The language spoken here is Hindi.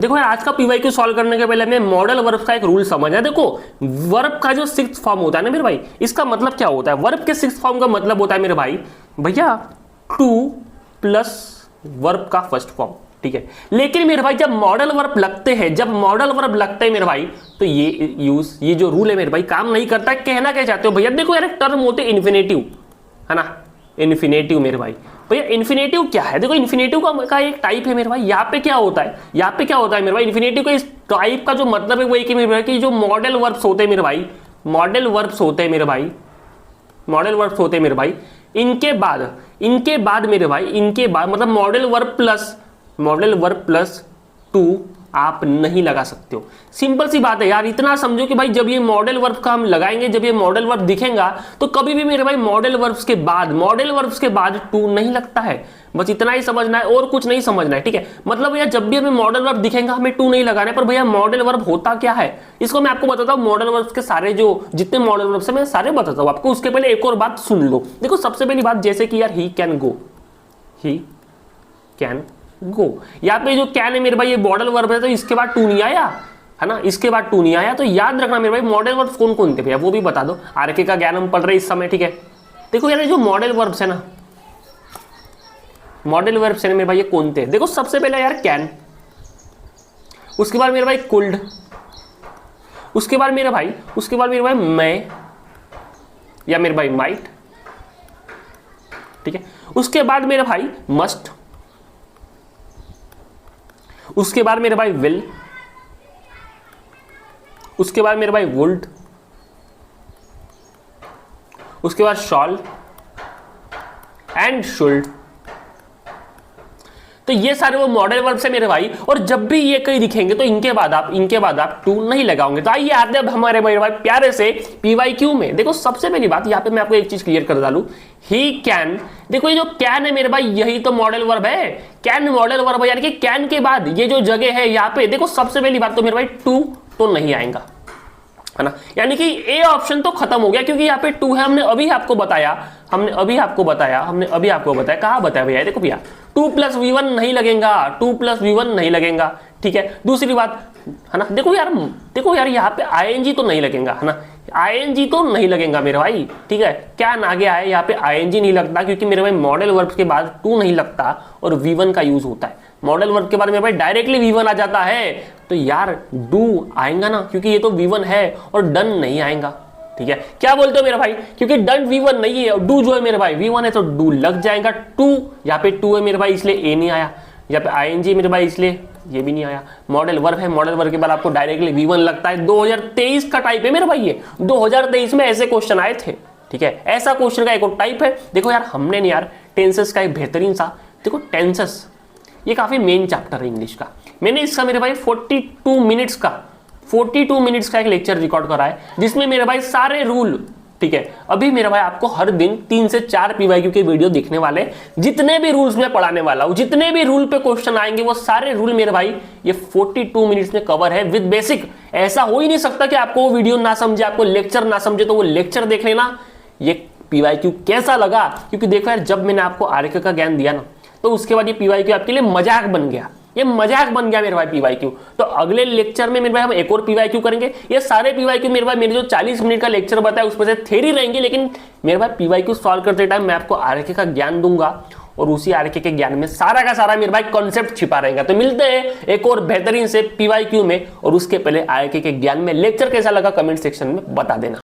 देखो यार, आज का पीवाईक्यू सॉल्व करने के पहले हमें मॉडल वर्ब का एक रूल समझना। देखो वर्ब का जो सिक्स्थ फॉर्म होता है ना मेरे भाई, इसका मतलब क्या होता है? वर्ब के सिक्स्थ फॉर्म का मतलब होता है मेरे भाई भैया टू प्लस वर्ब का फर्स्ट फॉर्म, ठीक है। लेकिन मेरे भाई जब मॉडल वर्ब लगते हैं, मेरे भाई, तो ये जो रूल है मेरे भाई काम नहीं करता है। कहना क्या चाहते हो भैया? देखो यार, एक टर्म होते हैं इन्फिनेटिव, है ना, इन्फिनेटिव मेरे भाई। भैया इन्फिनेटिव क्या है? देखो इन्फिनेटिव का एक टाइप है मेरे भाई। यहाँ पे क्या होता है मेरे भाई? इन्फिनेटिव का इस टाइप का जो मतलब है वो एक मेरे भाई कि जो मॉडल वर्ब्स होते हैं मेरे भाई, इनके बाद मतलब मॉडल वर्ब प्लस टू आप नहीं लगा सकते हो। सिंपल सी बात है यार, इतना समझो कि भाई जब ये मॉडल वर्ब का हम लगाएंगे, जब ये मॉडल वर्ब दिखेगा तो कभी भी मेरे भाई मॉडल वर्ब्स के बाद टू नहीं लगता है। बस इतना ही समझना है और कुछ नहीं समझना है, ठीक है। मतलब भैया जब भी हमें मॉडल वर्ब दिखेगा हमें टू नहीं लगाना है। पर भैया मॉडल वर्ब होता क्या है इसको मैं आपको बताता हूँ। मॉडल वर्ब्स के सारे जितने मॉडल वर्ब्स हैं मैं सारे बताता हूँ आपको। उसके पहले एक और बात सुन लो। देखो सबसे पहली बात, जैसे कि यार ही कैन गो, यहाँ पे जो कैन है मेरे भाई ये मॉडल वर्ब है, तो इसके बाद टू नहीं आया, है ना, इसके बाद टू नहीं आया। तो याद रखना मेरे भाई मॉडल वर्ब्स कौन कौन थे भैया वो भी बता दो। आरके का ज्ञान हम पढ़ रहे हैं इस समय, ठीक है। देखो यार जो मॉडल वर्ब्स है ना, मेरे भाई ये कौन थे? देखो सबसे पहले यार कैन, उसके बाद मेरे भाई कुल्ड, उसके बाद मेरे भाई मैं या मेरे भाई माइट, ठीक है। उसके बाद मेरे भाई मस्ट, उसके बाद मेरे भाई विल, उसके बाद मेरे भाई वुल्ड, उसके बाद शॉल एंड शुल्ड। तो ये सारे वो मॉडल वर्ब्स है मेरे भाई। और जब भी ये कहीं दिखेंगे तो इनके बाद आप टू नहीं लगाओगे। तो आइए आते अब हमारे मेरे भाई प्यारे से पीवाईक्यू में। देखो सबसे पहली बात यहाँ पे मैं आपको एक चीज क्लियर कर डालूं, ही कैन। देखो ये जो कैन है मेरे भाई यही तो मॉडल वर्ब है। कैन मॉडल वर्ब है, यानी कि कैन के बाद ये जो जगह है यहाँ पे, देखो सबसे पहली बात तो मेरे भाई टू तो नहीं आएगा, है ना। यानी कि ए ऑप्शन तो खत्म हो गया क्योंकि यहाँ पे टू है। हमने अभी आपको बताया कहाँ बताया भैया? देखो भैया टू प्लस वी1 नहीं लगेगा, ठीक है। दूसरी बात, है ना, देखो यार यहाँ पे आईएनजी तो नहीं लगेगा, है ना, आईएनजी तो नहीं लगेगा मेरे भाई, ठीक है। क्या आगे आए यहाँ पे आईएनजी नहीं लगता क्योंकि मेरे भाई मॉडल वर्ब के बाद टू नहीं लगता और वी1 का यूज होता है। मॉडल वर्ब के बाद मेरे भाई डायरेक्टली वी1 आ जाता है, तो यार डू आएगा ना, क्योंकि ये तो वी1 है। और डन नहीं आएगा, ठीक है। क्या बोलते हो मेरे भाई? क्योंकि डन वी1 नहीं है और डू जो है मेरे भाई वी1 है, तो डू लग जाएगा। टू यहाँ पे टू है मेरे भाई इसलिए ए नहीं आया। यहाँ पे आईएनजी मेरे भाई इसलिए ये भी नहीं आया। मॉडल वर्ब है, मॉडल वर्ब के बाद आपको डायरेक्टली वी1 लगता है। 2023 का टाइप है मेरे भाई ये। 2023 में ऐसे क्वेश्चन आए थे, ठीक है। ऐसा क्वेश्चन का एक और टाइप है। देखो यार हमने नहीं यार टेंसेस का एक बेहतरीन सा, देखो टेंसेस ये काफी मेन चैप्टर है इंग्लिश का। मैंने इसका मेरे भाई 42 मिनट्स का एक लेक्चर रिकॉर्ड करा है जिसमें मेरे भाई सारे रूल, ठीक है। अभी मेरे भाई आपको हर दिन 3 से 4 पीवाईक्यू के वीडियो दिखने वाले, जितने भी रूल्स में पढ़ाने वाला हूं, जितने भी रूल पे क्वेश्चन आएंगे वो सारे रूल मेरे भाई ये 42 मिनट्स में कवर है विद बेसिक। ऐसा हो ही नहीं सकता कि आपको वो वीडियो ना समझे, आपको लेक्चर ना समझे, तो वो लेक्चर देख लेना। ये पीवाईक्यू कैसा लगा? क्योंकि देखो यार जब मैंने आपको आरके का ज्ञान दिया ना, तो उसके बाद ये पीवाईक्यू आपके लिए मजाक बन गया, मेरे भाई पीवाईक्यू। तो अगले लेक्चर में मेरे भाई हम एक और पीवाईक्यू करेंगे। ये सारे पीवाईक्यू मेरे भाई मेरे जो 40 मिनट का लेक्चर बताया उसमें से थ्योरी रहेंगे, लेकिन मेरे भाई पीवाईक्यू सॉल्व करते टाइम मैं आपको आरके का ज्ञान दूंगा और उसी आरके के ज्ञान में सारा का सारा मेरे भाई कॉन्सेप्ट छिपा रहेगा। तो मिलते हैं एक और बेहतरीन से पीवाईक्यू में, और उसके पहले आरके के ज्ञान में लेक्चर कैसा लगा कमेंट सेक्शन में बता देना।